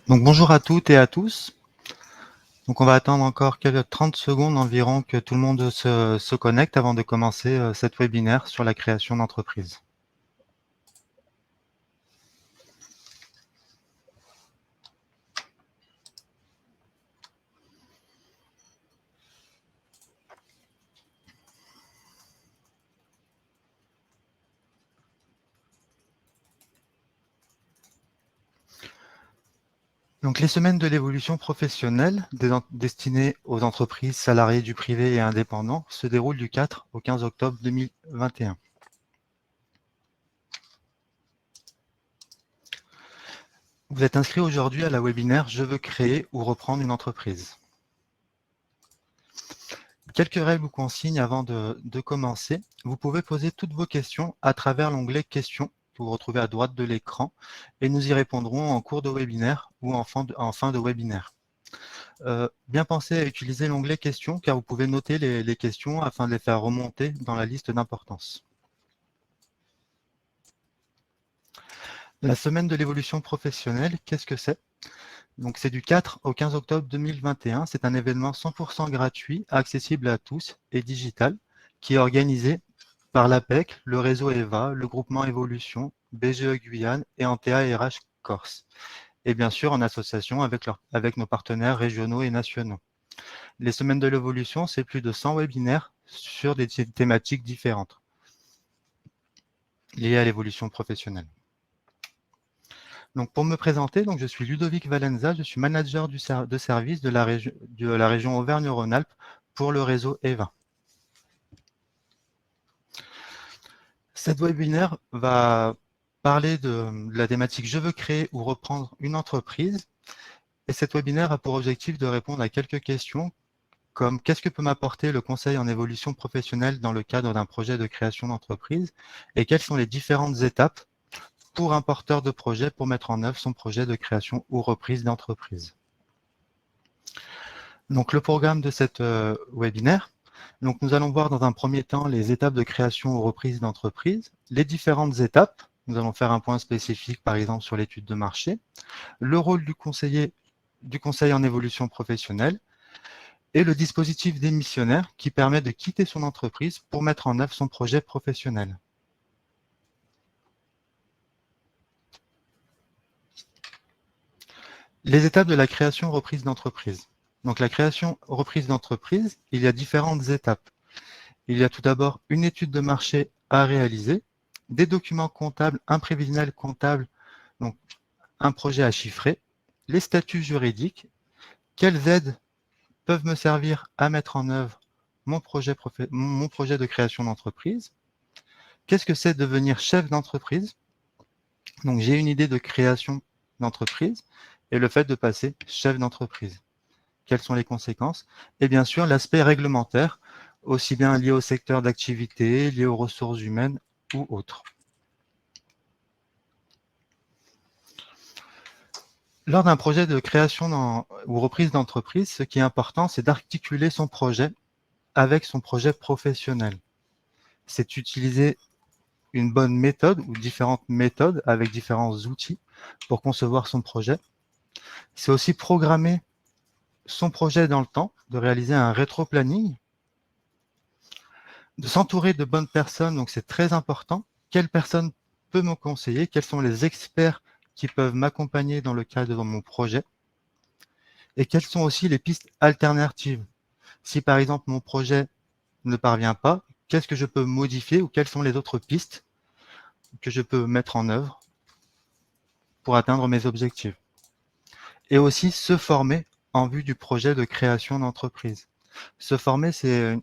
Donc bonjour à toutes et à tous. Donc on va attendre encore quelques 30 secondes environ que tout le monde se connecte avant de commencer cet webinaire sur la création d'entreprise. Donc les semaines de l'évolution professionnelle destinées aux entreprises, salariés du privé et indépendants se déroulent du 4 au 15 octobre 2021. Vous êtes inscrit aujourd'hui à la webinaire « Je veux créer ou reprendre une entreprise ». Quelques règles ou consignes avant de commencer. Vous pouvez poser toutes vos questions à travers l'onglet « Questions » que vous retrouvez à droite de l'écran et nous y répondrons en cours de webinaire ou en fin de webinaire. Bien pensez à utiliser l'onglet « Questions » car vous pouvez noter les questions afin de les faire remonter dans la liste d'importance. La semaine de l'évolution professionnelle, qu'est-ce que c'est? Donc c'est du 4 au 15 octobre 2021. C'est un événement 100% gratuit, accessible à tous et digital, qui est organisé par l'APEC, le réseau EVA, le groupement Évolution, BGE Guyane et Antea RH Corse. Et bien sûr en association avec nos partenaires régionaux et nationaux. Les semaines de l'évolution, c'est plus de 100 webinaires sur des thématiques différentes liées à l'évolution professionnelle. Donc pour me présenter, donc je suis Ludovic Valenza, je suis manager de service de la région Auvergne-Rhône-Alpes pour le réseau EVA. Cette webinaire va parler de la thématique « Je veux créer ou reprendre une entreprise ». Et cette webinaire a pour objectif de répondre à quelques questions comme « Qu'est-ce que peut m'apporter le conseil en évolution professionnelle dans le cadre d'un projet de création d'entreprise ?» et quelles sont les différentes étapes pour un porteur de projet pour mettre en œuvre son projet de création ou reprise d'entreprise. Donc le programme de cette webinaire, donc nous allons voir dans un premier temps les étapes de création ou reprise d'entreprise, les différentes étapes, nous allons faire un point spécifique par exemple sur l'étude de marché, le rôle du conseil en évolution professionnelle et le dispositif démissionnaire qui permet de quitter son entreprise pour mettre en œuvre son projet professionnel. Les étapes de la création-reprise d'entreprise. Donc la création-reprise d'entreprise, il y a différentes étapes. Il y a tout d'abord une étude de marché à réaliser, des documents comptables, un prévisionnel comptable, donc un projet à chiffrer, les statuts juridiques, quelles aides peuvent me servir à mettre en œuvre mon projet de création d'entreprise, qu'est-ce que c'est devenir chef d'entreprise, donc j'ai une idée de création d'entreprise et le fait de passer chef d'entreprise. Quelles sont les conséquences? Et bien sûr, l'aspect réglementaire, aussi bien lié au secteur d'activité, lié aux ressources humaines ou autres. Lors d'un projet de création ou reprise d'entreprise, ce qui est important, c'est d'articuler son projet avec son projet professionnel. C'est utiliser une bonne méthode ou différentes méthodes avec différents outils pour concevoir son projet. C'est aussi programmer son projet dans le temps, de réaliser un rétro-planning, de s'entourer de bonnes personnes, donc c'est très important. Quelle personne peut me conseiller? Quels sont les experts qui peuvent m'accompagner dans le cadre de mon projet? Et quelles sont aussi les pistes alternatives? Si par exemple mon projet ne parvient pas, qu'est-ce que je peux modifier ou quelles sont les autres pistes que je peux mettre en œuvre pour atteindre mes objectifs? Et aussi se former en vue du projet de création d'entreprise. Se former, c'est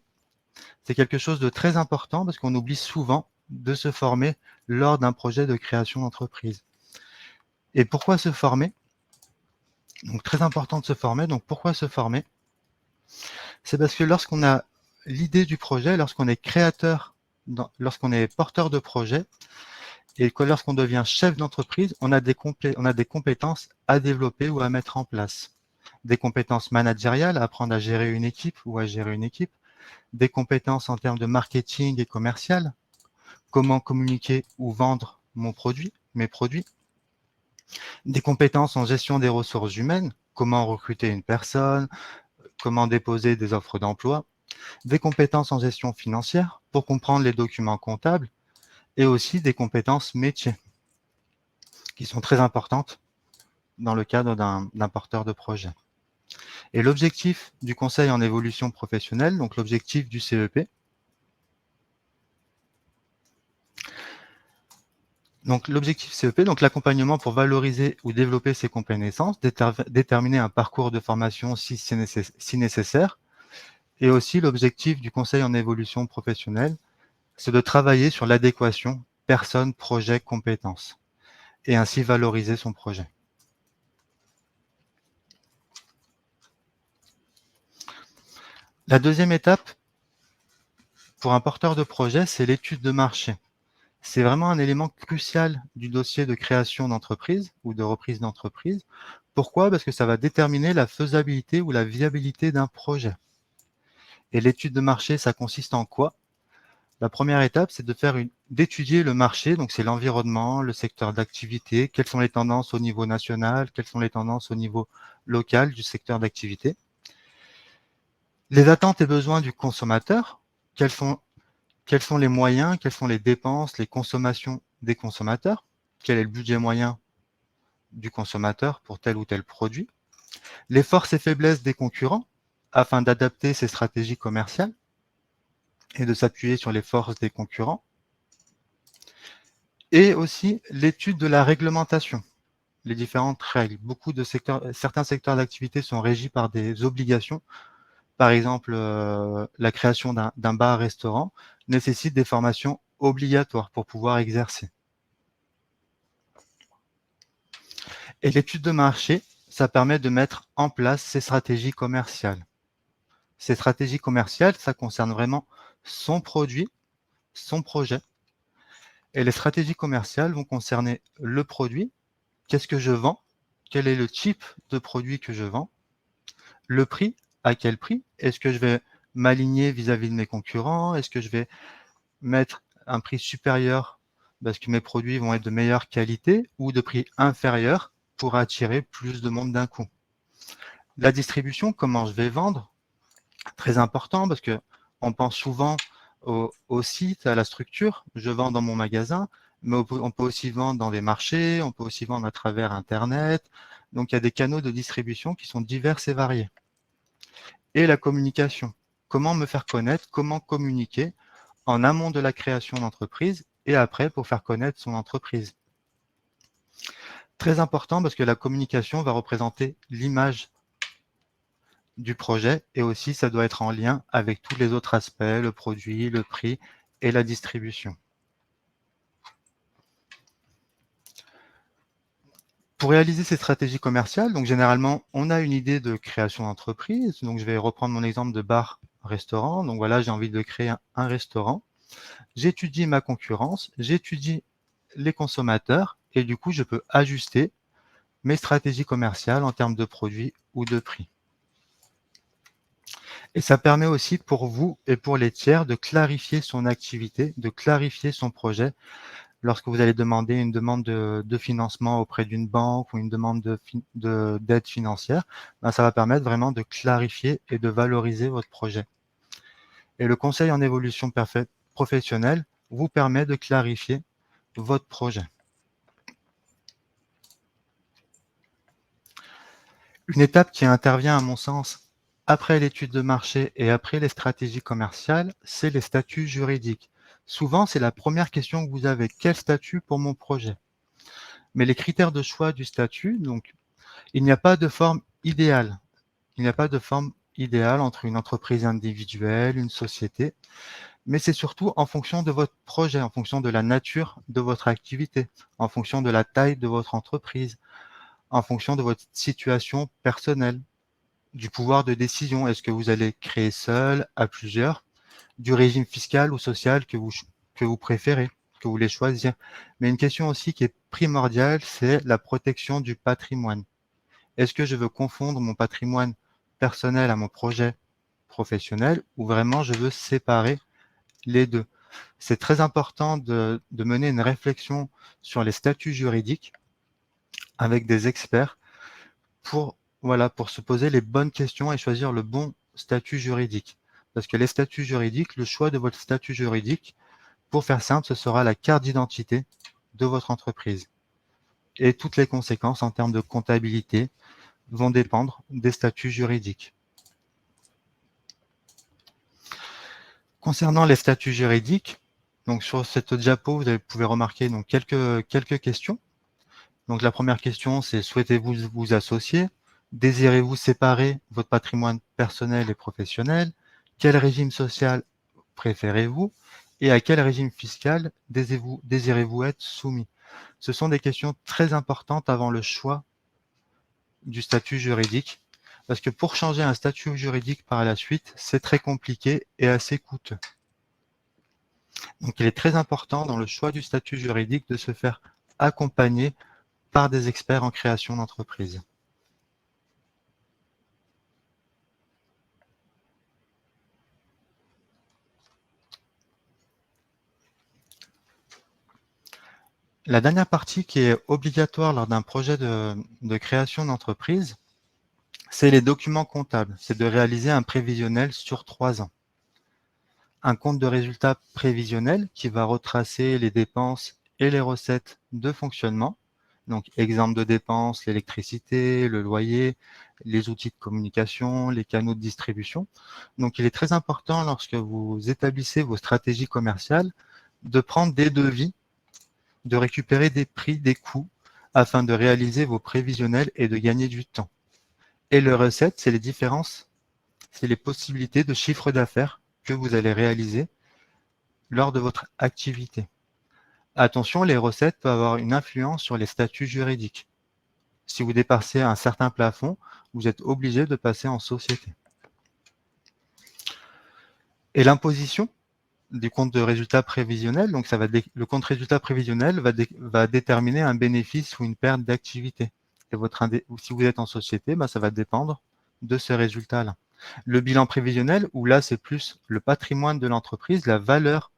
quelque chose de très important parce qu'on oublie souvent de se former lors d'un projet de création d'entreprise. Et pourquoi se former? Donc très important de se former. Donc pourquoi se former? C'est parce que lorsqu'on a l'idée du projet, lorsqu'on est créateur, lorsqu'on est porteur de projet, et que lorsqu'on devient chef d'entreprise, on a des compétences à développer ou à mettre en place. Des compétences managériales, apprendre à gérer une équipe ou à gérer une équipe, des compétences en termes de marketing et commercial, comment communiquer ou vendre mes produits, Des compétences en gestion des ressources humaines, comment recruter une personne, comment déposer des offres d'emploi, des compétences en gestion financière pour comprendre les documents comptables et aussi des compétences métiers qui sont très importantes dans le cadre d'un porteur de projet. Et l'objectif du conseil en évolution professionnelle, donc l'objectif du CEP, donc l'objectif CEP, donc l'accompagnement pour valoriser ou développer ses connaissances, déterminer un parcours de formation si nécessaire, et aussi l'objectif du conseil en évolution professionnelle, c'est de travailler sur l'adéquation personne, projet, compétences, et ainsi valoriser son projet. La deuxième étape pour un porteur de projet, c'est l'étude de marché. C'est vraiment un élément crucial du dossier de création d'entreprise ou de reprise d'entreprise. Pourquoi? Parce que ça va déterminer la faisabilité ou la viabilité d'un projet. Et l'étude de marché, ça consiste en quoi? La première étape, c'est d'étudier le marché, donc c'est l'environnement, le secteur d'activité, quelles sont les tendances au niveau national, quelles sont les tendances au niveau local du secteur d'activité. Les attentes et besoins du consommateur, quels sont les moyens, quelles sont les dépenses, les consommations des consommateurs, quel est le budget moyen du consommateur pour tel ou tel produit, les forces et faiblesses des concurrents afin d'adapter ses stratégies commerciales et de s'appuyer sur les forces des concurrents, et aussi l'étude de la réglementation, les différentes règles. Certains secteurs d'activité sont régis par des obligations. Par exemple, la création d'un bar-restaurant nécessite des formations obligatoires pour pouvoir exercer. Et l'étude de marché, ça permet de mettre en place ces stratégies commerciales. Ces stratégies commerciales, ça concerne vraiment son produit, son projet. Et les stratégies commerciales vont concerner le produit, qu'est-ce que je vends, quel est le type de produit que je vends, le prix, à quel prix, est-ce que je vais m'aligner vis-à-vis de mes concurrents, est-ce que je vais mettre un prix supérieur parce que mes produits vont être de meilleure qualité ou de prix inférieur pour attirer plus de monde d'un coup. La distribution, comment je vais vendre, très important parce que on pense souvent au site, à la structure. Je vends dans mon magasin, mais on peut aussi vendre dans des marchés, on peut aussi vendre à travers Internet. Donc, il y a des canaux de distribution qui sont divers et variés. Et la communication. Comment me faire connaître, comment communiquer en amont de la création d'entreprise et après pour faire connaître son entreprise. Très important parce que la communication va représenter l'image du projet et aussi ça doit être en lien avec tous les autres aspects, le produit, le prix et la distribution. Pour réaliser ces stratégies commerciales, donc généralement, on a une idée de création d'entreprise. Donc, je vais reprendre mon exemple de bar-restaurant. Donc, voilà, j'ai envie de créer un restaurant. J'étudie ma concurrence, j'étudie les consommateurs et du coup, je peux ajuster mes stratégies commerciales en termes de produits ou de prix. Et ça permet aussi pour vous et pour les tiers de clarifier son activité, de clarifier son projet. Lorsque vous allez demander une demande de financement auprès d'une banque ou une demande d'aide financière, ben ça va permettre vraiment de clarifier et de valoriser votre projet. Et le conseil en évolution professionnelle vous permet de clarifier votre projet. Une étape qui intervient à mon sens après l'étude de marché et après les stratégies commerciales, c'est les statuts juridiques. Souvent, c'est la première question que vous avez. Quel statut pour mon projet? Mais les critères de choix du statut, donc, il n'y a pas de forme idéale. Il n'y a pas de forme idéale entre une entreprise individuelle, une société, mais c'est surtout en fonction de votre projet, en fonction de la nature de votre activité, en fonction de la taille de votre entreprise, en fonction de votre situation personnelle, du pouvoir de décision. Est-ce que vous allez créer seul, à plusieurs, du régime fiscal ou social que vous préférez, que vous voulez choisir. Mais une question aussi qui est primordiale, c'est la protection du patrimoine. Est-ce que je veux confondre mon patrimoine personnel à mon projet professionnel ou vraiment je veux séparer les deux? C'est très important de mener une réflexion sur les statuts juridiques avec des experts pour se poser les bonnes questions et choisir le bon statut juridique. Parce que les statuts juridiques, le choix de votre statut juridique, pour faire simple, ce sera la carte d'identité de votre entreprise. Et toutes les conséquences en termes de comptabilité vont dépendre des statuts juridiques. Concernant les statuts juridiques, donc sur cette diapo, vous pouvez remarquer donc quelques questions. Donc la première question, c'est souhaitez-vous vous associer? Désirez-vous séparer votre patrimoine personnel et professionnel? Quel régime social préférez-vous? Et à quel régime fiscal désirez-vous être soumis? Ce sont des questions très importantes avant le choix du statut juridique, parce que pour changer un statut juridique par la suite, c'est très compliqué et assez coûteux. Donc il est très important dans le choix du statut juridique de se faire accompagner par des experts en création d'entreprise. La dernière partie qui est obligatoire lors d'un projet de création d'entreprise, c'est les documents comptables. C'est de réaliser un prévisionnel sur 3 ans. Un compte de résultat prévisionnel qui va retracer les dépenses et les recettes de fonctionnement. Donc, exemple de dépenses, l'électricité, le loyer, les outils de communication, les canaux de distribution. Donc, il est très important lorsque vous établissez vos stratégies commerciales de prendre des devis, de récupérer des prix, des coûts, afin de réaliser vos prévisionnels et de gagner du temps. Et les recettes, c'est les différences, c'est les possibilités de chiffre d'affaires que vous allez réaliser lors de votre activité. Attention, les recettes peuvent avoir une influence sur les statuts juridiques. Si vous dépassez un certain plafond, vous êtes obligé de passer en société. Et l'imposition du compte de résultat prévisionnel, donc le compte résultat prévisionnel va déterminer un bénéfice ou une perte d'activité. Et si vous êtes en société, ça va dépendre de ce résultat-là. Le bilan prévisionnel, où là c'est plus le patrimoine de l'entreprise, la valeur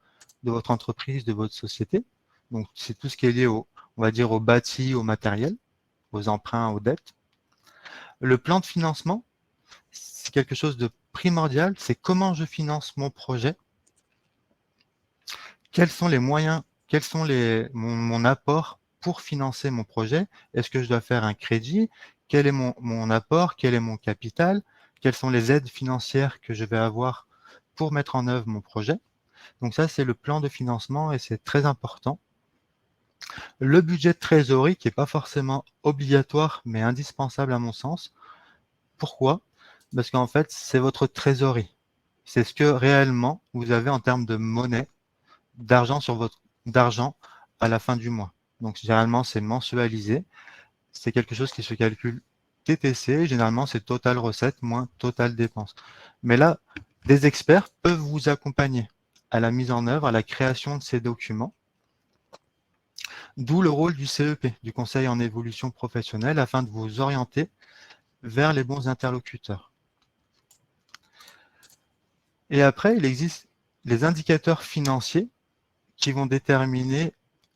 de votre entreprise, de votre société. Donc c'est tout ce qui est lié on va dire au bâti, au matériel, aux emprunts, aux dettes. Le plan de financement, c'est quelque chose de primordial, c'est comment je finance mon projet. Quels sont les moyens, mon apport pour financer mon projet? Est-ce que je dois faire un crédit? Quel est mon apport? Quel est mon capital? Quelles sont les aides financières que je vais avoir pour mettre en œuvre mon projet? Donc ça, c'est le plan de financement et c'est très important. Le budget de trésorerie qui n'est pas forcément obligatoire mais indispensable à mon sens. Pourquoi? Parce qu'en fait, c'est votre trésorerie. C'est ce que réellement vous avez en termes de monnaie, d'argent à la fin du mois. Donc généralement, c'est mensualisé. C'est quelque chose qui se calcule TTC. Généralement, c'est total recette moins total dépense. Mais là, des experts peuvent vous accompagner à la mise en œuvre, à la création de ces documents. D'où le rôle du CEP, du Conseil en évolution professionnelle, afin de vous orienter vers les bons interlocuteurs. Et après, il existe les indicateurs financiers qui vont déterminer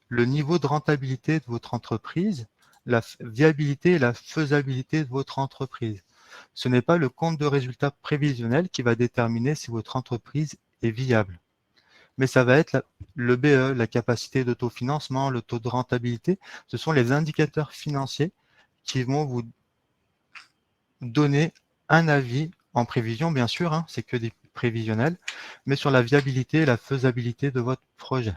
le niveau de rentabilité de votre entreprise, la viabilité et la faisabilité de votre entreprise. Ce n'est pas le compte de résultat prévisionnel qui va déterminer si votre entreprise est viable, mais ça va être le BE, la capacité d'autofinancement, le taux de rentabilité. Ce sont les indicateurs financiers qui vont vous donner un avis en prévision, bien sûr, c'est que des prévisionnels, mais sur la viabilité et la faisabilité de votre projet.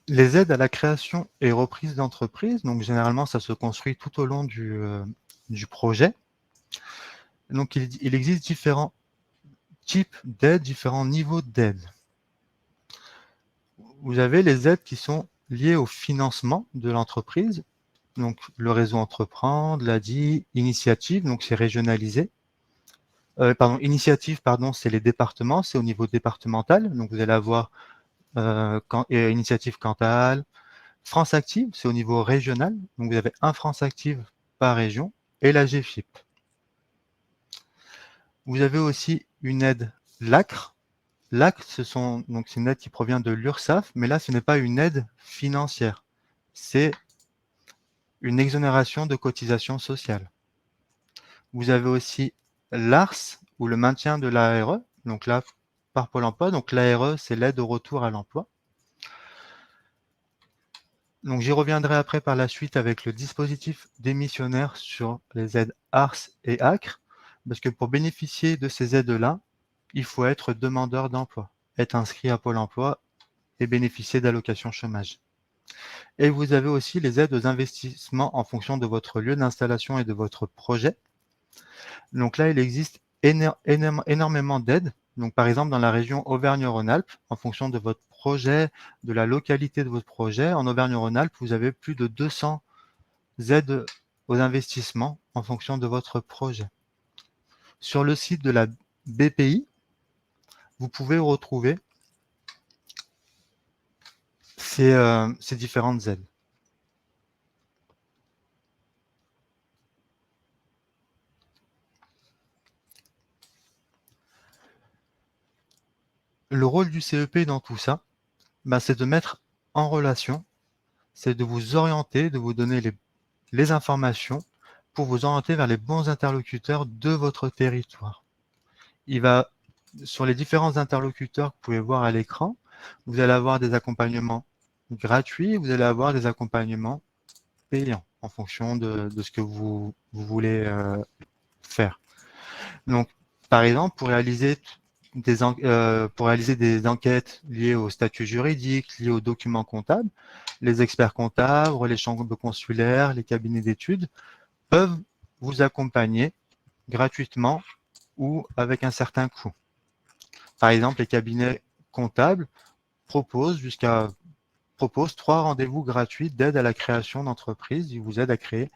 Les aides à la création et reprise d'entreprise, donc généralement ça se construit tout au long du projet. Donc il existe différents types d'aides, différents niveaux d'aide. Vous avez les aides qui sont liées au financement de l'entreprise, donc le réseau Entreprendre, l'ADI, Initiative, donc c'est régionalisé. Initiative, c'est les départements, c'est au niveau départemental, donc vous allez avoir Initiative Cantal. France Active, c'est au niveau régional, donc vous avez un France Active par région, et la GFIP. Vous avez aussi une aide LACRE, là, c'est une aide qui provient de l'URSSAF, mais là, ce n'est pas une aide financière. C'est une exonération de cotisation sociale. Vous avez aussi l'ARS, ou le maintien de l'ARE, donc là, par Pôle emploi. Donc l'ARE, c'est l'aide au retour à l'emploi. Donc j'y reviendrai après par la suite avec le dispositif démissionnaire sur les aides ARS et ACRE, parce que pour bénéficier de ces aides-là, il faut être demandeur d'emploi, être inscrit à Pôle emploi et bénéficier d'allocations chômage. Et vous avez aussi les aides aux investissements en fonction de votre lieu d'installation et de votre projet. Donc là, il existe énormément d'aides. Donc par exemple, dans la région Auvergne-Rhône-Alpes, en fonction de votre projet, de la localité de votre projet, en Auvergne-Rhône-Alpes, vous avez plus de 200 aides aux investissements en fonction de votre projet. Sur le site de la BPI, vous pouvez retrouver ces différentes aides. Le rôle du CEP dans tout ça, c'est de mettre en relation, c'est de vous orienter, de vous donner les informations pour vous orienter vers les bons interlocuteurs de votre territoire. Sur les différents interlocuteurs que vous pouvez voir à l'écran, vous allez avoir des accompagnements gratuits, vous allez avoir des accompagnements payants en fonction de ce que vous voulez faire. Donc, par exemple, pour réaliser des enquêtes liées au statut juridique, liées aux documents comptables, les experts comptables, les chambres consulaires, les cabinets d'études peuvent vous accompagner gratuitement ou avec un certain coût. Par exemple, les cabinets comptables proposent 3 rendez-vous gratuits d'aide à la création d'entreprise. Ils vous aident à créer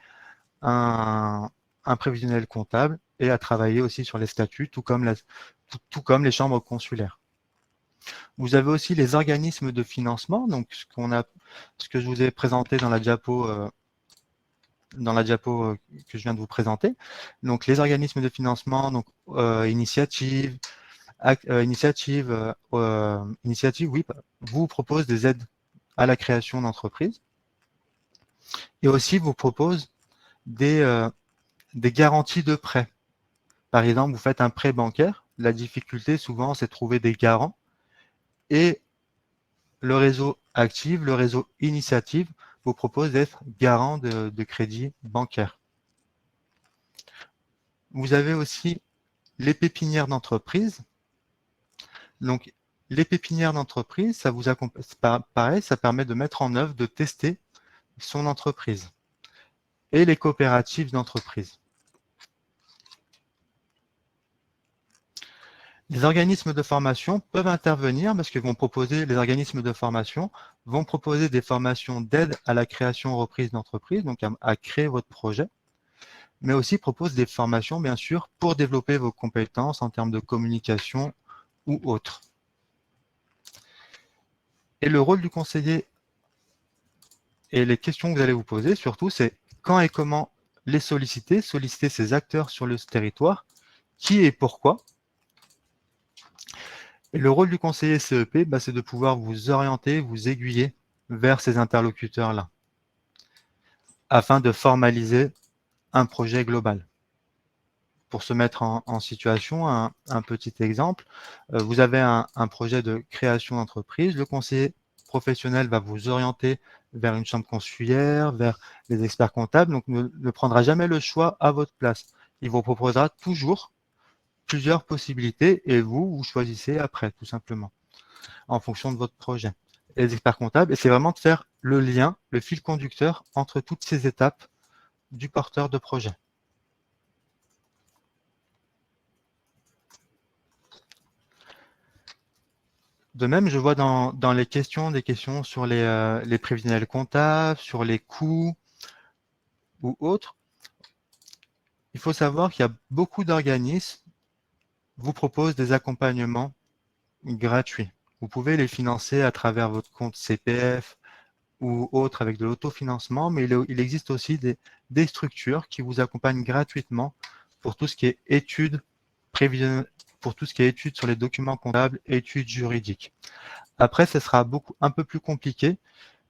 un prévisionnel comptable et à travailler aussi sur les statuts, tout comme les chambres consulaires. Vous avez aussi les organismes de financement, donc ce que je vous ai présenté dans la diapo que je viens de vous présenter. Donc les organismes de financement, donc Initiative, oui, vous propose des aides à la création d'entreprises et aussi vous propose des garanties de prêt. Par exemple, vous faites un prêt bancaire, la difficulté souvent c'est de trouver des garants et le réseau Active, le réseau Initiative vous propose d'être garant de crédit bancaire. Vous avez aussi les pépinières d'entreprise. Donc, les pépinières d'entreprise, ça vous accompagne, pareil, ça permet de mettre en œuvre, de tester son entreprise. Et les coopératives d'entreprise. Les organismes de formation peuvent intervenir parce que les organismes de formation vont proposer des formations d'aide à la création reprise d'entreprise, donc à créer votre projet, mais aussi proposent des formations, bien sûr, pour développer vos compétences en termes de communication ou autres. Et le rôle du conseiller et les questions que vous allez vous poser, surtout, c'est quand et comment les solliciter ces acteurs sur le territoire, qui et pourquoi. Et le rôle du conseiller CEP, c'est de pouvoir vous orienter, vous aiguiller vers ces interlocuteurs-là, afin de formaliser un projet global. Pour se mettre en situation, un petit exemple, vous avez un projet de création d'entreprise, le conseiller professionnel va vous orienter vers une chambre consulaire, vers les experts comptables, donc ne prendra jamais le choix à votre place. Il vous proposera toujours plusieurs possibilités et vous choisissez après, tout simplement, en fonction de votre projet. Et les experts comptables, et c'est vraiment de faire le lien, le fil conducteur entre toutes ces étapes du porteur de projet. De même, je vois dans les questions des questions sur les prévisionnels comptables, sur les coûts ou autres. Il faut savoir qu'il y a beaucoup d'organismes vous proposent des accompagnements gratuits. Vous pouvez les financer à travers votre compte CPF ou autre avec de l'autofinancement, mais il existe aussi des structures qui vous accompagnent gratuitement pour tout ce qui est études pour tout ce qui est études sur les documents comptables et études juridiques. Après, ce sera un peu plus compliqué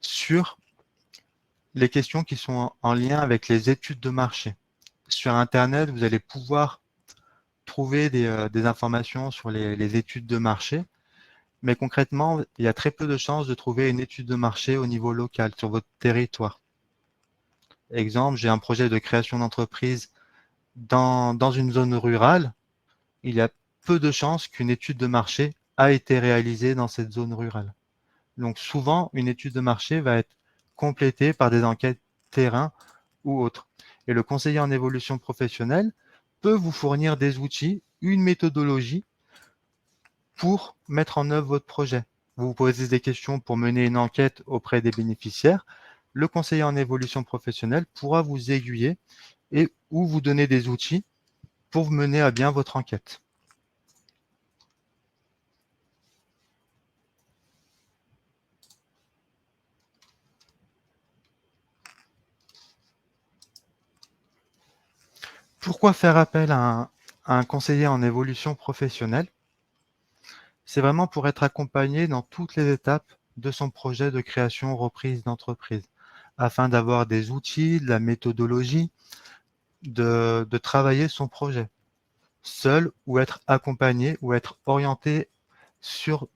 sur les questions qui sont en lien avec les études de marché. Sur Internet, vous allez pouvoir trouver des informations sur les études de marché, mais concrètement, il y a très peu de chances de trouver une étude de marché au niveau local, sur votre territoire. Exemple, j'ai un projet de création d'entreprise dans une zone rurale, il y a peu de chances qu'une étude de marché a été réalisée dans cette zone rurale. Donc souvent, une étude de marché va être complétée par des enquêtes terrain ou autres. Et le conseiller en évolution professionnelle peut vous fournir des outils, une méthodologie pour mettre en œuvre votre projet. Vous vous posez des questions pour mener une enquête auprès des bénéficiaires. Le conseiller en évolution professionnelle pourra vous aiguiller et ou vous donner des outils pour mener à bien votre enquête. Pourquoi faire appel à un conseiller en évolution professionnelle? C'est vraiment pour être accompagné dans toutes les étapes de son projet de création reprise d'entreprise, afin d'avoir des outils, de la méthodologie, de travailler son projet, seul ou être accompagné ou être orienté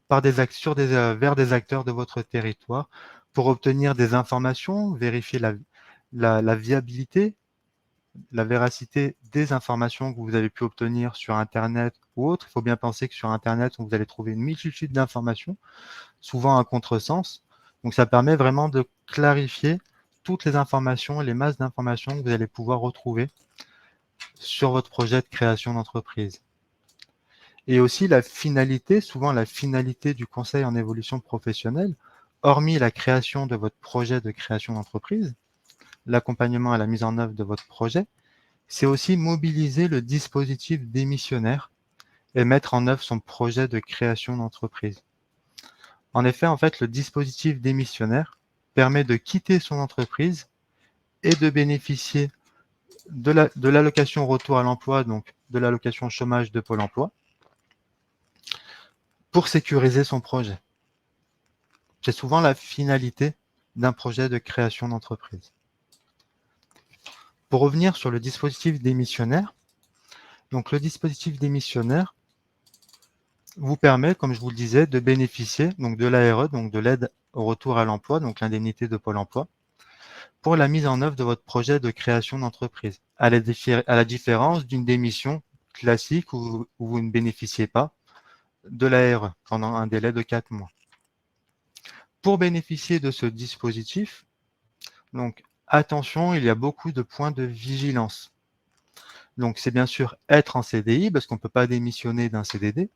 vers des acteurs de votre territoire pour obtenir des informations, vérifier la viabilité, la véracité des informations que vous avez pu obtenir sur Internet ou autre. Il faut bien penser que sur Internet, vous allez trouver une multitude d'informations, souvent à contresens. Donc ça permet vraiment de clarifier toutes les informations, les masses d'informations que vous allez pouvoir retrouver sur votre projet de création d'entreprise. Et aussi souvent la finalité du conseil en évolution professionnelle, hormis la création de votre projet de création d'entreprise, l'accompagnement à la mise en œuvre de votre projet, c'est aussi mobiliser le dispositif démissionnaire et mettre en œuvre son projet de création d'entreprise. En effet, le dispositif démissionnaire permet de quitter son entreprise et de bénéficier de l'allocation retour à l'emploi, donc de l'allocation chômage de Pôle emploi, pour sécuriser son projet. C'est souvent la finalité d'un projet de création d'entreprise. Pour revenir sur le dispositif démissionnaire, donc le dispositif démissionnaire vous permet, comme je vous le disais, de bénéficier donc de l'ARE, donc de l'aide au retour à l'emploi, donc l'indemnité de Pôle emploi, pour la mise en œuvre de votre projet de création d'entreprise, à la différence d'une démission classique où vous ne bénéficiez pas de l'ARE pendant un délai de 4 mois. Pour bénéficier de ce dispositif, donc attention, il y a beaucoup de points de vigilance. Donc c'est bien sûr être en CDI, parce qu'on ne peut pas démissionner d'un CDD.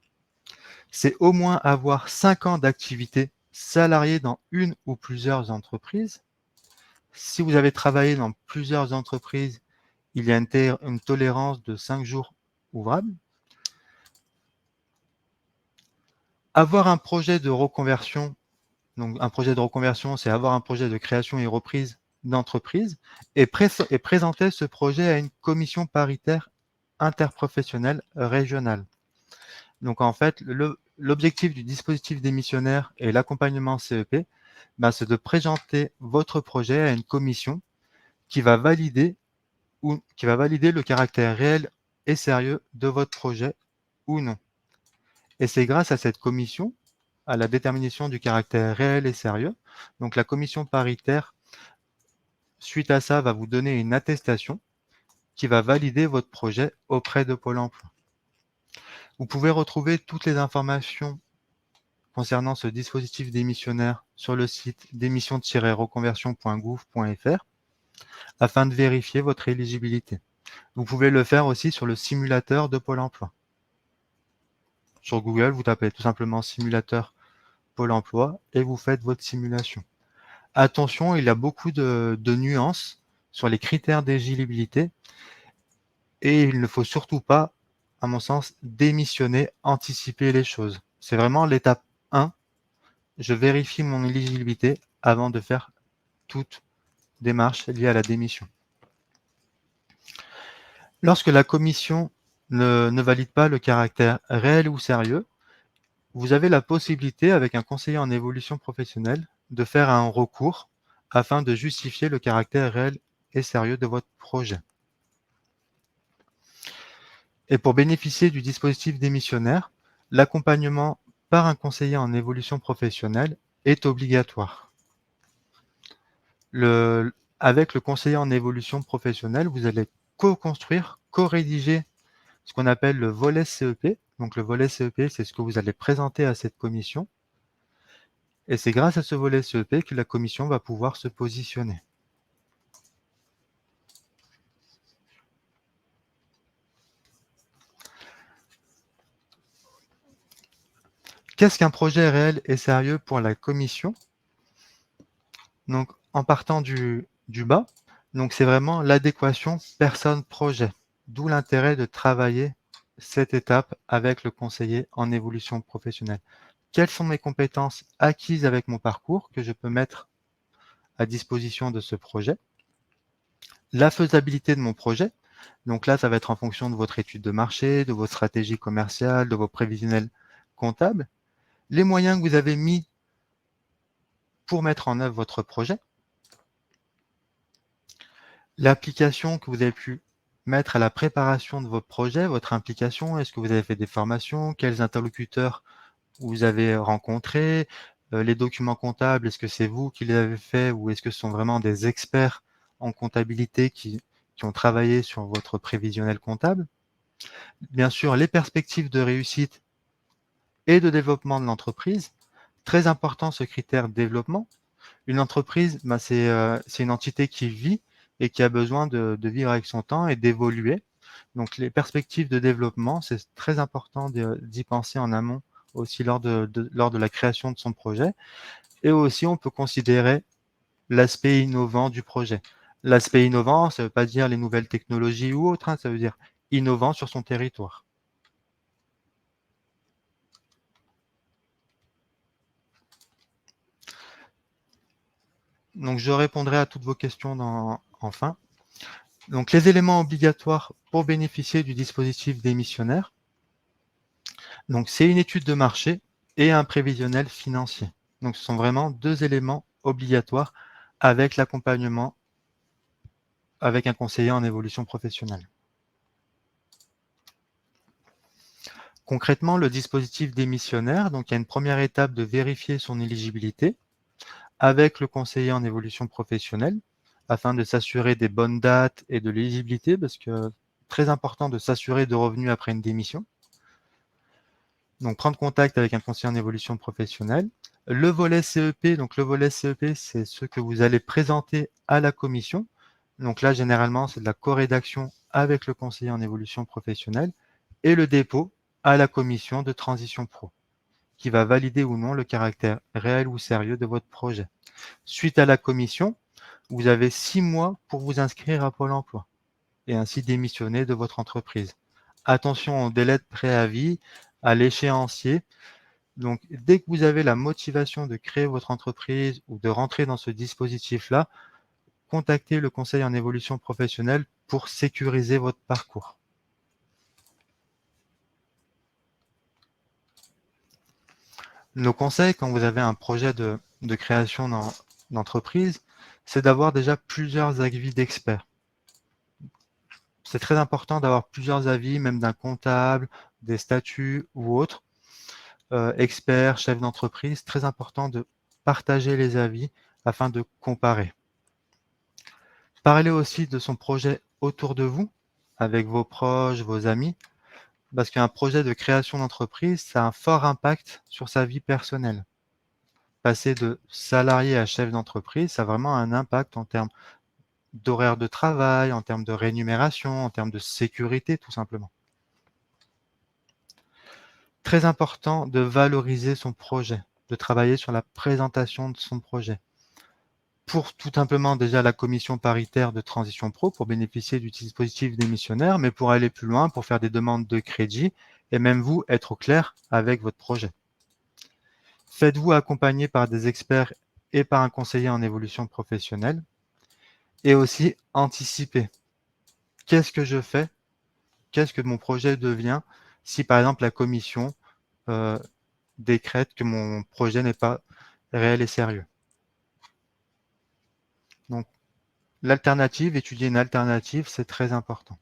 C'est au moins avoir 5 ans d'activité salariée dans une ou plusieurs entreprises. Si vous avez travaillé dans plusieurs entreprises, il y a une tolérance de 5 jours ouvrables. Avoir un projet de reconversion, donc un projet de reconversion, c'est avoir un projet de création et reprise d'entreprise et présenter ce projet à une commission paritaire interprofessionnelle régionale. Donc en fait, l'objectif du dispositif démissionnaire et l'accompagnement CEP, c'est de présenter votre projet à une commission qui va valider le caractère réel et sérieux de votre projet ou non. Et c'est grâce à cette commission, à la détermination du caractère réel et sérieux, donc la commission paritaire, suite à ça, va vous donner une attestation qui va valider votre projet auprès de Pôle emploi. Vous pouvez retrouver toutes les informations concernant ce dispositif démissionnaire sur le site démission-reconversion.gouv.fr afin de vérifier votre éligibilité. Vous pouvez le faire aussi sur le simulateur de Pôle emploi. Sur Google, vous tapez tout simplement simulateur Pôle emploi et vous faites votre simulation. Attention, il y a beaucoup de nuances sur les critères d'éligibilité et il ne faut surtout pas, à mon sens, démissionner, anticiper les choses. C'est vraiment l'étape 1. Je vérifie mon éligibilité avant de faire toute démarche liée à la démission. Lorsque la commission ne valide pas le caractère réel ou sérieux, vous avez la possibilité, avec un conseiller en évolution professionnelle, de faire un recours afin de justifier le caractère réel et sérieux de votre projet. Et pour bénéficier du dispositif démissionnaire, l'accompagnement par un conseiller en évolution professionnelle est obligatoire. Avec le conseiller en évolution professionnelle, vous allez co-construire, co-rédiger ce qu'on appelle le volet CEP. Donc le volet CEP, c'est ce que vous allez présenter à cette commission. Et c'est grâce à ce volet CEP que la commission va pouvoir se positionner. Qu'est-ce qu'un projet réel et sérieux pour la commission? Donc, en partant du bas, donc c'est vraiment l'adéquation personne-projet. D'où l'intérêt de travailler cette étape avec le conseiller en évolution professionnelle. Quelles sont mes compétences acquises avec mon parcours que je peux mettre à disposition de ce projet? La faisabilité de mon projet. Donc là, ça va être en fonction de votre étude de marché, de votre stratégie commerciale, de vos prévisionnels comptables. Les moyens que vous avez mis pour mettre en œuvre votre projet. L'application que vous avez pu mettre à la préparation de votre projet, votre implication, est-ce que vous avez fait des formations? Quels interlocuteurs vous avez rencontrés? Les documents comptables, est-ce que c'est vous qui les avez faits ou est-ce que ce sont vraiment des experts en comptabilité qui ont travaillé sur votre prévisionnel comptable? Bien sûr, les perspectives de réussite et de développement de l'entreprise. Très important ce critère de développement. Une entreprise, c'est une entité qui vit et qui a besoin de vivre avec son temps et d'évoluer. Donc les perspectives de développement, c'est très important d'y penser en amont aussi lors de la création de son projet. Et aussi, on peut considérer l'aspect innovant du projet. L'aspect innovant, ça ne veut pas dire les nouvelles technologies ou autres, hein, ça veut dire innovant sur son territoire. Donc je répondrai à toutes vos questions enfin. Donc les éléments obligatoires pour bénéficier du dispositif démissionnaire. Donc c'est une étude de marché et un prévisionnel financier. Donc ce sont vraiment deux éléments obligatoires avec l'accompagnement avec un conseiller en évolution professionnelle. Concrètement, le dispositif démissionnaire, donc il y a une première étape de vérifier son éligibilité avec le conseiller en évolution professionnelle afin de s'assurer des bonnes dates et de l'éligibilité parce que très important de s'assurer de revenus après une démission. Donc prendre contact avec un conseiller en évolution professionnelle. Le volet CEP, donc le volet CEP, c'est ce que vous allez présenter à la commission. Donc là, généralement, c'est de la co-rédaction avec le conseiller en évolution professionnelle et le dépôt à la commission de transition pro, qui va valider ou non le caractère réel ou sérieux de votre projet. Suite à la commission, vous avez 6 mois pour vous inscrire à Pôle emploi et ainsi démissionner de votre entreprise. Attention au délai de préavis, à l'échéancier. Donc, dès que vous avez la motivation de créer votre entreprise ou de rentrer dans ce dispositif-là, contactez le conseil en évolution professionnelle pour sécuriser votre parcours. Nos conseils, quand vous avez un projet de création d'entreprise, c'est d'avoir déjà plusieurs avis d'experts. C'est très important d'avoir plusieurs avis, même d'un comptable, des statuts ou autres, experts, chefs d'entreprise. Très important de partager les avis afin de comparer. Parlez aussi de son projet autour de vous, avec vos proches, vos amis, parce qu'un projet de création d'entreprise, ça a un fort impact sur sa vie personnelle. Passer de salarié à chef d'entreprise, ça a vraiment un impact en termes d'horaire de travail, en termes de rémunération, en termes de sécurité, tout simplement. Très important de valoriser son projet, de travailler sur la présentation de son projet. Pour tout simplement déjà la commission paritaire de transition pro pour bénéficier du dispositif démissionnaire, mais pour aller plus loin, pour faire des demandes de crédit et même vous être au clair avec votre projet. Faites-vous accompagner par des experts et par un conseiller en évolution professionnelle et aussi anticiper. Qu'est-ce que je fais qu'est-ce que mon projet devient si, par exemple, la commission décrète que mon projet n'est pas réel et sérieux. Donc, l'alternative, étudier une alternative, c'est très important.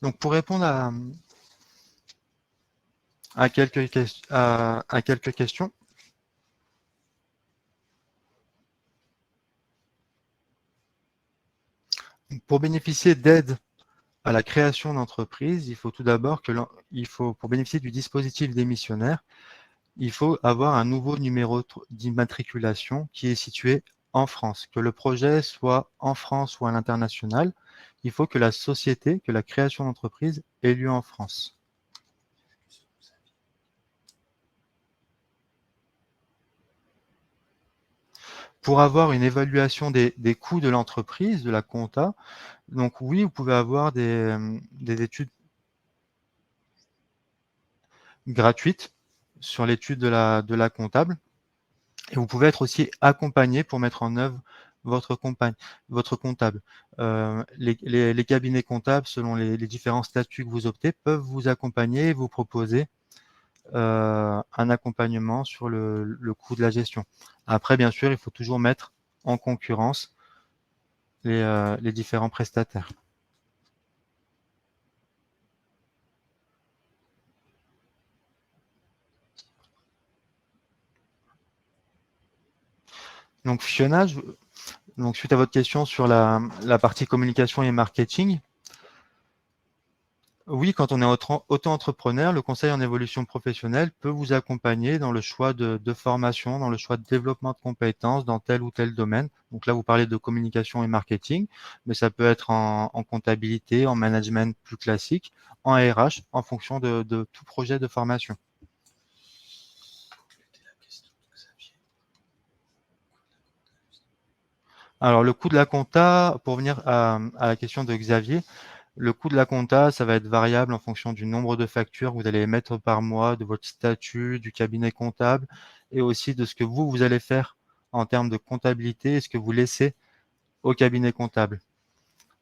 Donc, pour répondre à quelques questions, pour bénéficier d'aide à la création d'entreprise, il faut tout d'abord pour bénéficier du dispositif démissionnaire, il faut avoir un nouveau numéro d'immatriculation qui est situé en France. Que le projet soit en France ou à l'international, il faut que la création d'entreprise ait lieu en France. Pour avoir une évaluation des coûts de l'entreprise, de la compta, donc oui, vous pouvez avoir des études gratuites sur l'étude de la comptable. Et vous pouvez être aussi accompagné pour mettre en œuvre votre comptable. Les cabinets comptables, selon les différents statuts que vous optez, peuvent vous accompagner et vous proposer un accompagnement sur le coût de la gestion. Après, bien sûr, il faut toujours mettre en concurrence les différents prestataires. Donc, fusionnage, donc suite à votre question sur la partie communication et marketing, oui, quand on est auto-entrepreneur, le conseil en évolution professionnelle peut vous accompagner dans le choix de formation, dans le choix de développement de compétences dans tel ou tel domaine. Donc là, vous parlez de communication et marketing, mais ça peut être en comptabilité, en management plus classique, en RH, en fonction de tout projet de formation. Alors, le coût de la compta, pour venir à la question de Xavier, le coût de la compta, ça va être variable en fonction du nombre de factures que vous allez émettre par mois, de votre statut, du cabinet comptable et aussi de ce que vous allez faire en termes de comptabilité et ce que vous laissez au cabinet comptable.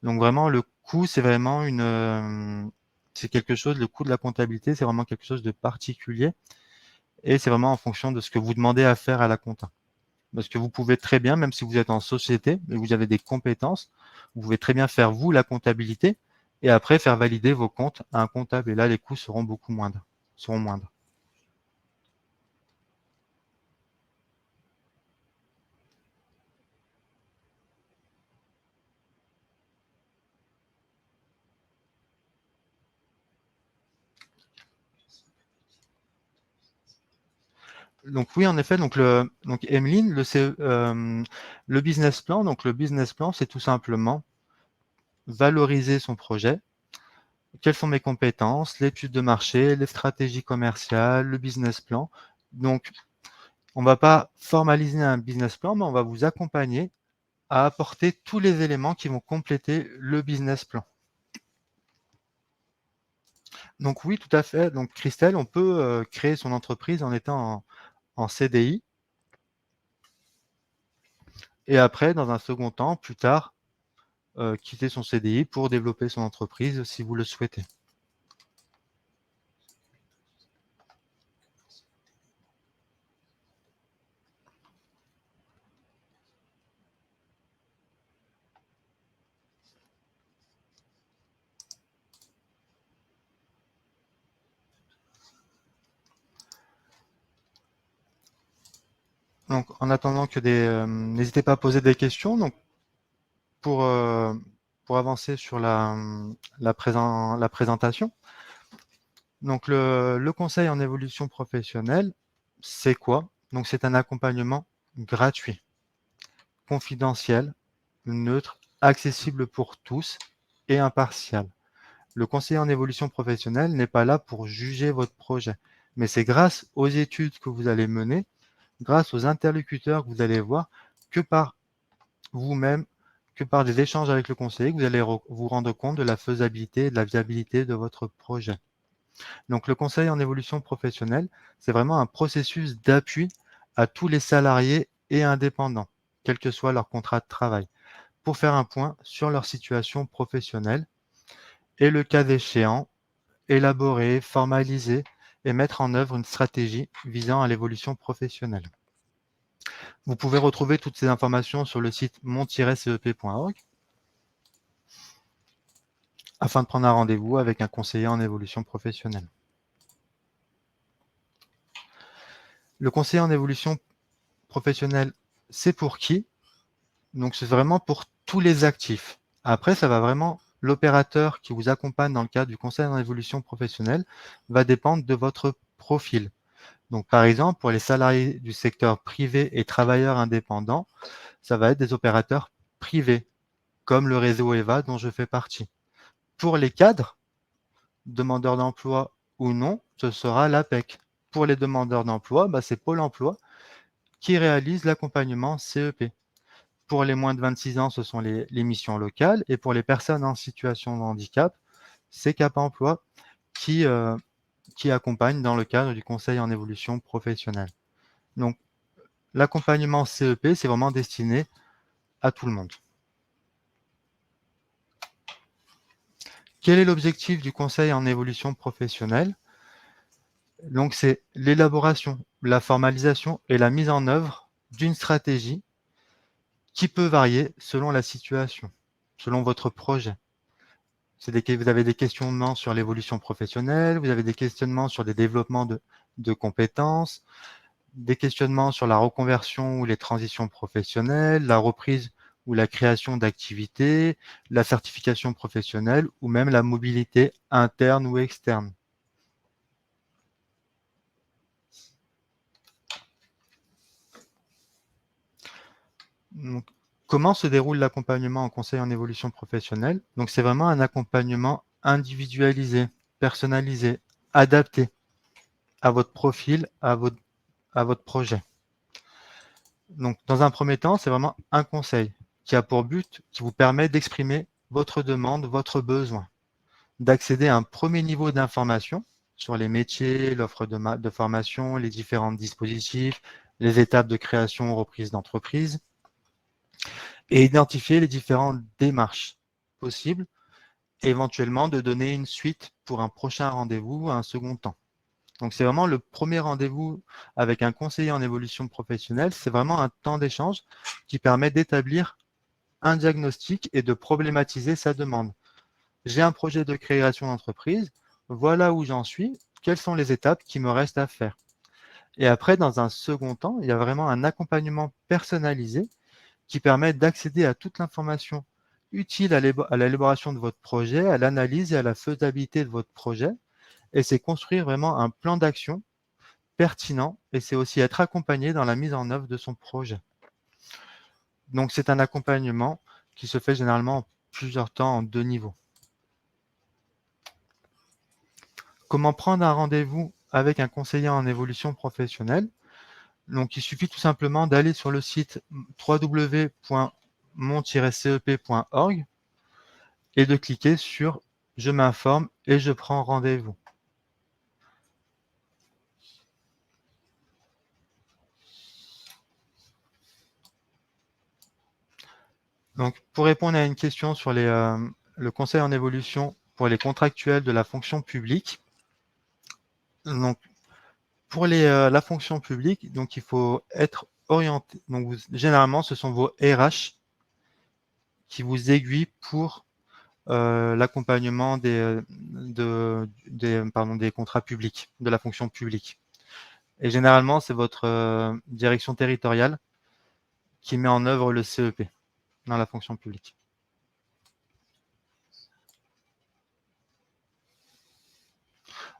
Donc vraiment, le coût, c'est vraiment c'est quelque chose, le coût de la comptabilité, c'est vraiment quelque chose de particulier et c'est vraiment en fonction de ce que vous demandez à faire à la compta. Parce que vous pouvez très bien, même si vous êtes en société et vous avez des compétences, vous pouvez très bien faire vous la comptabilité et après faire valider vos comptes à un comptable. Et là, les coûts seront beaucoup moindres. Seront moindres. Donc oui, en effet, donc Emeline, le business plan. Donc le business plan, c'est tout simplement valoriser son projet. Quelles sont mes compétences, l'étude de marché, les stratégies commerciales, le business plan. Donc, on ne va pas formaliser un business plan, mais on va vous accompagner à apporter tous les éléments qui vont compléter le business plan. Donc oui, tout à fait. Donc Christelle, on peut créer son entreprise en étant en CDI. Et après, dans un second temps, plus tard, quitter son CDI pour développer son entreprise si vous le souhaitez. Donc en attendant que n'hésitez pas à poser des questions. Donc pour, euh, pour avancer sur la présentation. Donc le conseil en évolution professionnelle, c'est quoi? Donc c'est un accompagnement gratuit, confidentiel, neutre, accessible pour tous et impartial. Le conseiller en évolution professionnelle n'est pas là pour juger votre projet, mais c'est grâce aux études que vous allez mener, grâce aux interlocuteurs que vous allez voir, que par vous-même que par des échanges avec le conseiller que vous allez vous rendre compte de la faisabilité et de la viabilité de votre projet. Donc le conseil en évolution professionnelle, c'est vraiment un processus d'appui à tous les salariés et indépendants, quel que soit leur contrat de travail, pour faire un point sur leur situation professionnelle et le cas échéant, élaborer, formaliser et mettre en œuvre une stratégie visant à l'évolution professionnelle. Vous pouvez retrouver toutes ces informations sur le site mon-cep.org afin de prendre un rendez-vous avec un conseiller en évolution professionnelle. Le conseiller en évolution professionnelle, c'est pour qui? Donc, c'est vraiment pour tous les actifs. Après, ça va vraiment, l'opérateur qui vous accompagne dans le cadre du conseil en évolution professionnelle va dépendre de votre profil. Donc, par exemple, pour les salariés du secteur privé et travailleurs indépendants, ça va être des opérateurs privés, comme le réseau EVA dont je fais partie. Pour les cadres, demandeurs d'emploi ou non, ce sera l'APEC. Pour les demandeurs d'emploi, c'est Pôle emploi qui réalise l'accompagnement CEP. Pour les moins de 26 ans, ce sont les missions locales. Et pour les personnes en situation de handicap, c'est Cap Emploi qui accompagne dans le cadre du conseil en évolution professionnelle. Donc, l'accompagnement CEP, c'est vraiment destiné à tout le monde. Quel est l'objectif du conseil en évolution professionnelle? Donc, c'est l'élaboration, la formalisation et la mise en œuvre d'une stratégie qui peut varier selon la situation, selon votre projet. Vous avez des questionnements sur l'évolution professionnelle, vous avez des questionnements sur des développements de compétences, des questionnements sur la reconversion ou les transitions professionnelles, la reprise ou la création d'activités, la certification professionnelle ou même la mobilité interne ou externe. Donc, comment se déroule l'accompagnement en conseil en évolution professionnelle? Donc, c'est vraiment un accompagnement individualisé, personnalisé, adapté à votre profil, à votre projet. Donc, dans un premier temps, c'est vraiment un conseil qui a pour but, qui vous permet d'exprimer votre demande, votre besoin, d'accéder à un premier niveau d'information sur les métiers, l'offre de formation, les différents dispositifs, les étapes de création ou reprise d'entreprise, et identifier les différentes démarches possibles, et éventuellement de donner une suite pour un prochain rendez-vous à un second temps. Donc, c'est vraiment le premier rendez-vous avec un conseiller en évolution professionnelle. C'est vraiment un temps d'échange qui permet d'établir un diagnostic et de problématiser sa demande. J'ai un projet de création d'entreprise. Voilà où j'en suis. Quelles sont les étapes qui me restent à faire? Et après, dans un second temps, il y a vraiment un accompagnement personnalisé qui permet d'accéder à toute l'information utile à l'élaboration de votre projet, à l'analyse et à la faisabilité de votre projet. Et c'est construire vraiment un plan d'action pertinent et c'est aussi être accompagné dans la mise en œuvre de son projet. Donc, c'est un accompagnement qui se fait généralement en plusieurs temps en 2 niveaux. Comment prendre un rendez-vous avec un conseiller en évolution professionnelle? Donc, il suffit tout simplement d'aller sur le site www.mon-cep.org et de cliquer sur « Je m'informe et je prends rendez-vous ». Donc, pour répondre à une question sur le conseil en évolution pour les contractuels de la fonction publique, donc, pour la fonction publique, donc il faut être orienté. Donc, généralement, ce sont vos RH qui vous aiguillent pour l'accompagnement des contrats publics, de la fonction publique. Et généralement, c'est votre direction territoriale qui met en œuvre le CEP dans la fonction publique.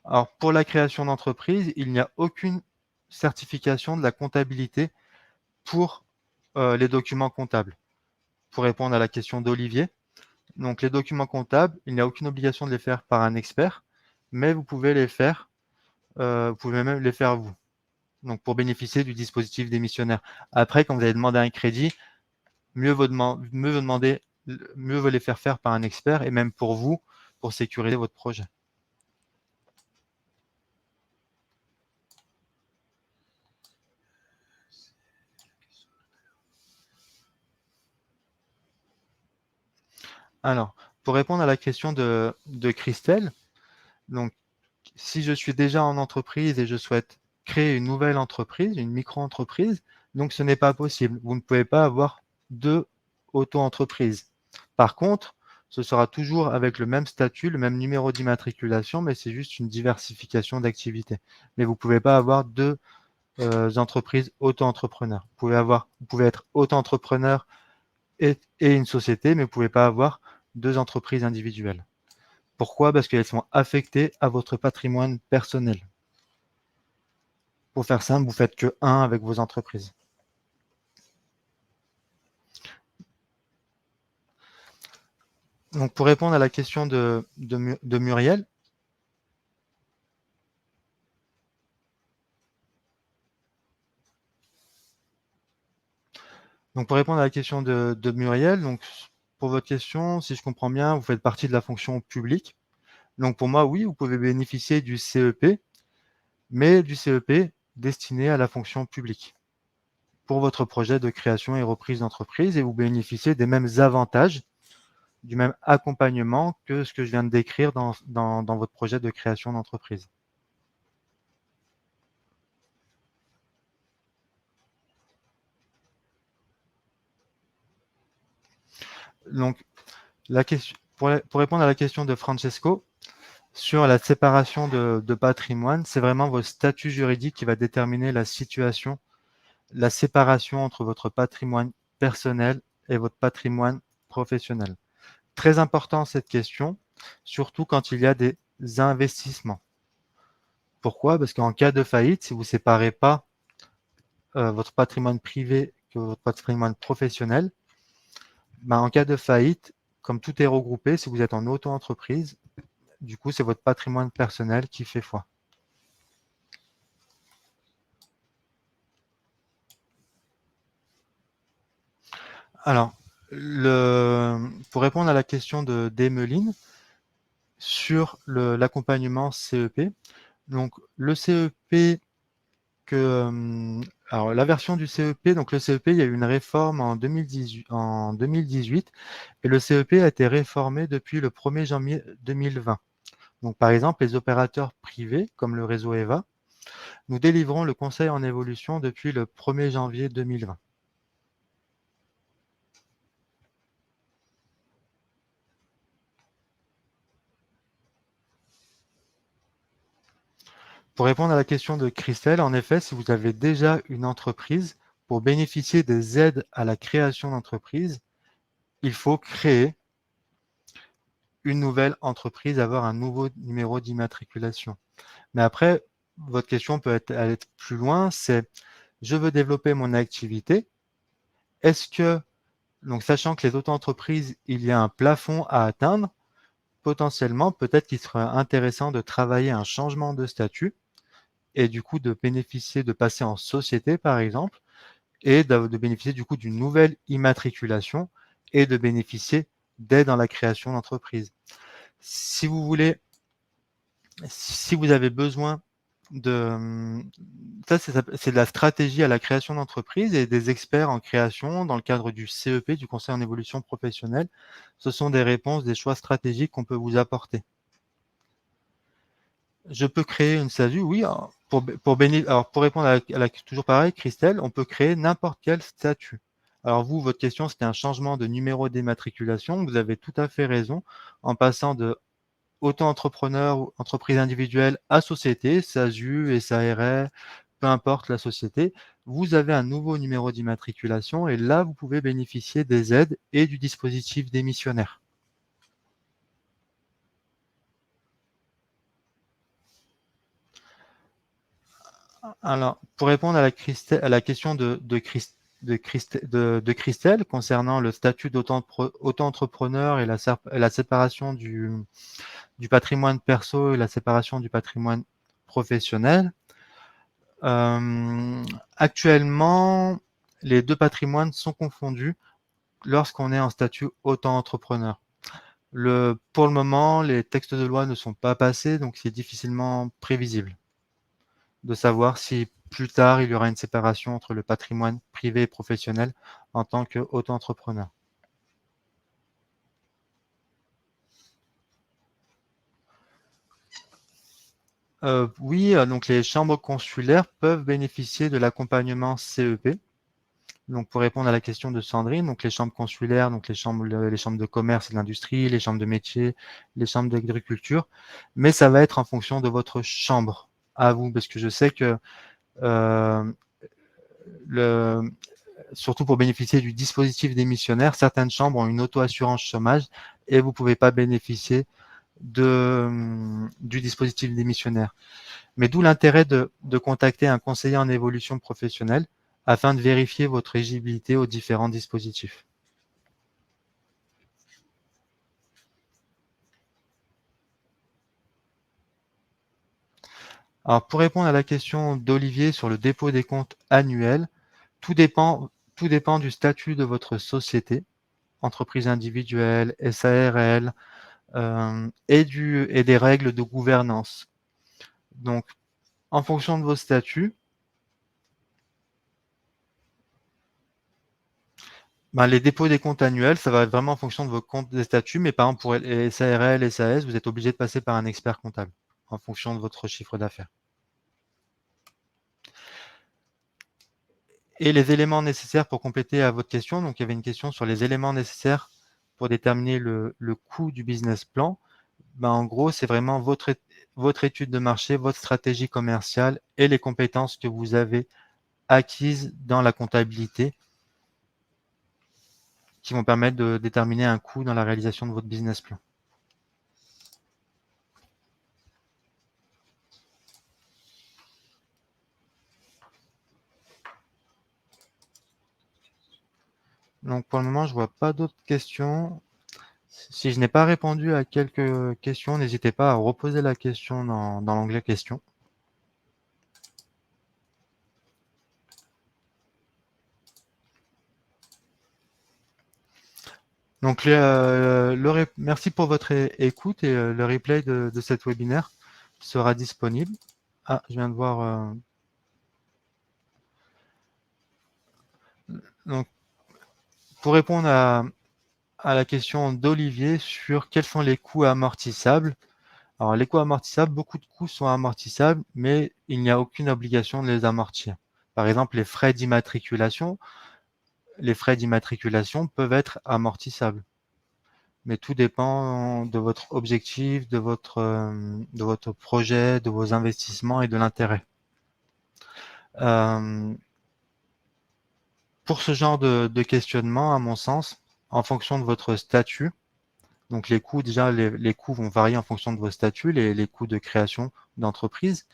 Alors, pour la création d'entreprise, il n'y a aucune certification de la comptabilité pour les documents comptables. Pour répondre à la question d'Olivier, donc les documents comptables, il n'y a aucune obligation de les faire par un expert, mais vous pouvez les faire, vous pouvez même les faire vous, donc pour bénéficier du dispositif démissionnaire. Après, quand vous allez demander un crédit, mieux vaut les faire faire par un expert, et même pour vous, pour sécuriser votre projet. Alors, pour répondre à la question de Christelle, donc, si je suis déjà en entreprise et je souhaite créer une nouvelle entreprise, une micro-entreprise, donc ce n'est pas possible. Vous ne pouvez pas avoir deux auto-entreprises. Par contre, ce sera toujours avec le même statut, le même numéro d'immatriculation, mais c'est juste une diversification d'activités. Mais vous ne pouvez pas avoir deux entreprises auto-entrepreneurs. Vous pouvez être auto-entrepreneur et une société, mais vous ne pouvez pas avoir deux entreprises individuelles. Pourquoi? Parce qu'elles sont affectées à votre patrimoine personnel. Pour faire simple, vous faites que un avec vos entreprises. Donc, pour répondre à la question de Muriel, donc pour répondre à la question de Muriel, donc pour votre question, si je comprends bien, vous faites partie de la fonction publique. Donc pour moi, oui, vous pouvez bénéficier du CEP, mais du CEP destiné à la fonction publique pour votre projet de création et reprise d'entreprise, et vous bénéficiez des mêmes avantages, du même accompagnement que ce que je viens de décrire dans votre projet de création d'entreprise. Donc, pour répondre à la question de Francesco, sur la séparation de patrimoine, c'est vraiment votre statut juridique qui va déterminer la situation, la séparation entre votre patrimoine personnel et votre patrimoine professionnel. Très important cette question, surtout quand il y a des investissements. Pourquoi? Parce qu'en cas de faillite, si vous ne séparez pas votre patrimoine privé que votre patrimoine professionnel, ben, en cas de faillite, comme tout est regroupé, si vous êtes en auto-entreprise, du coup, c'est votre patrimoine personnel qui fait foi. Alors, pour répondre à la question d'Emeline sur l'accompagnement CEP, donc le CEP alors la version du CEP, donc le CEP, il y a eu une réforme en 2018 et le CEP a été réformé depuis le 1er janvier 2020. Donc par exemple, les opérateurs privés, comme le réseau EVA, nous délivrons le conseil en évolution depuis le 1er janvier 2020. Pour répondre à la question de Christelle, en effet, si vous avez déjà une entreprise, pour bénéficier des aides à la création d'entreprise, il faut créer une nouvelle entreprise, avoir un nouveau numéro d'immatriculation. Mais après, votre question peut aller plus loin, c'est je veux développer mon activité. Est-ce que, donc sachant que les auto-entreprises, il y a un plafond à atteindre, potentiellement, peut-être qu'il serait intéressant de travailler un changement de statut et du coup de bénéficier, de passer en société par exemple, et de bénéficier du coup d'une nouvelle immatriculation et de bénéficier d'aide dans la création d'entreprise. Si vous voulez, si vous avez besoin de ça, c'est de la stratégie à la création d'entreprise et des experts en création dans le cadre du CEP, du Conseil en évolution professionnelle. Ce sont des réponses, des choix stratégiques qu'on peut vous apporter. Je peux créer une SASU, oui, alors pour répondre toujours pareil, Christelle, on peut créer n'importe quel statut. Alors vous, votre question, c'était un changement de numéro d'immatriculation. Vous avez tout à fait raison. En passant de auto-entrepreneur ou entreprise individuelle à société, SASU, SARL, peu importe la société, vous avez un nouveau numéro d'immatriculation et là, vous pouvez bénéficier des aides et du dispositif démissionnaire. Alors, pour répondre à la question de Christelle concernant le statut d'auto-entrepreneur et la séparation du patrimoine perso et la séparation du patrimoine professionnel, actuellement, les deux patrimoines sont confondus lorsqu'on est en statut auto-entrepreneur. Pour le moment, les textes de loi ne sont pas passés, donc c'est difficilement prévisible de savoir si plus tard il y aura une séparation entre le patrimoine privé et professionnel en tant qu'auto-entrepreneur. Oui, donc les chambres consulaires peuvent bénéficier de l'accompagnement CEP. Donc pour répondre à la question de Sandrine, donc les chambres consulaires, donc les chambres de commerce et d'industrie, les chambres de métier, les chambres d'agriculture, mais ça va être en fonction de votre chambre à vous, parce que je sais que euh, le, surtout pour bénéficier du dispositif démissionnaire, certaines chambres ont une auto-assurance chômage et vous ne pouvez pas bénéficier du dispositif démissionnaire. Mais d'où l'intérêt de contacter un conseiller en évolution professionnelle afin de vérifier votre éligibilité aux différents dispositifs. Alors, pour répondre à la question d'Olivier sur le dépôt des comptes annuels, tout dépend, tout dépend du statut de votre société, entreprise individuelle, SARL, et des règles de gouvernance. Donc, en fonction de vos statuts, les dépôts des comptes annuels, ça va être vraiment en fonction de vos comptes des statuts, mais par exemple pour les SARL, SAS, vous êtes obligé de passer par un expert comptable en fonction de votre chiffre d'affaires. Et les éléments nécessaires pour compléter à votre question, donc il y avait une question sur les éléments nécessaires pour déterminer le coût du business plan. En gros, c'est vraiment votre étude de marché, votre stratégie commerciale et les compétences que vous avez acquises dans la comptabilité qui vont permettre de déterminer un coût dans la réalisation de votre business plan. Donc pour le moment, je ne vois pas d'autres questions. Si je n'ai pas répondu à quelques questions, n'hésitez pas à reposer la question dans l'onglet questions. Donc, merci pour votre écoute et le replay de cet webinaire sera disponible. Ah, je viens de voir. Donc, pour répondre à la question d'Olivier sur quels sont les coûts amortissables. Alors, les coûts amortissables, beaucoup de coûts sont amortissables, mais il n'y a aucune obligation de les amortir. Par exemple, les frais d'immatriculation peuvent être amortissables. Mais tout dépend de votre objectif, de votre projet, de vos investissements et de l'intérêt. Pour ce genre de questionnement, à mon sens, en fonction de votre statut, donc les coûts, déjà, les coûts vont varier en fonction de vos statuts, les coûts de création d'entreprise.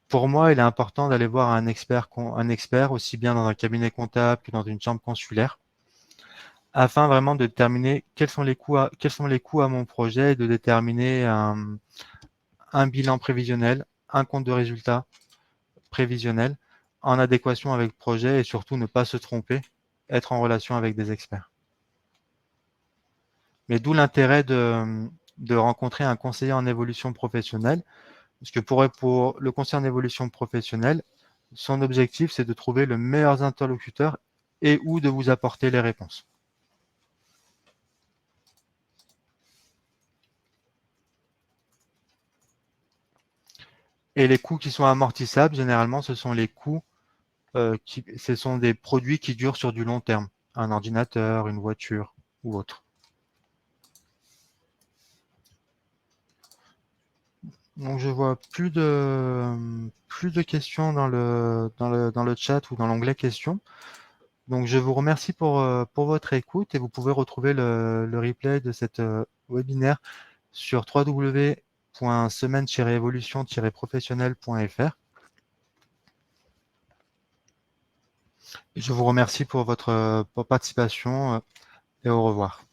Pour moi, il est important d'aller voir un expert aussi bien dans un cabinet comptable que dans une chambre consulaire, afin vraiment de déterminer quels sont les coûts à mon projet et de déterminer un bilan prévisionnel, un compte de résultat prévisionnel en adéquation avec le projet et surtout ne pas se tromper, être en relation avec des experts. Mais d'où l'intérêt de rencontrer un conseiller en évolution professionnelle, parce que pour le conseiller en évolution professionnelle, son objectif, c'est de trouver le meilleur interlocuteur et ou de vous apporter les réponses. Et les coûts qui sont amortissables, généralement, ce sont les coûts, ce sont des produits qui durent sur du long terme, un ordinateur, une voiture ou autre. Donc je vois plus de questions dans le chat ou dans l'onglet questions. Donc je vous remercie pour votre écoute et vous pouvez retrouver le replay de cet webinaire sur www.semaine-évolution-professionnelle.fr. Je vous remercie pour votre participation et au revoir.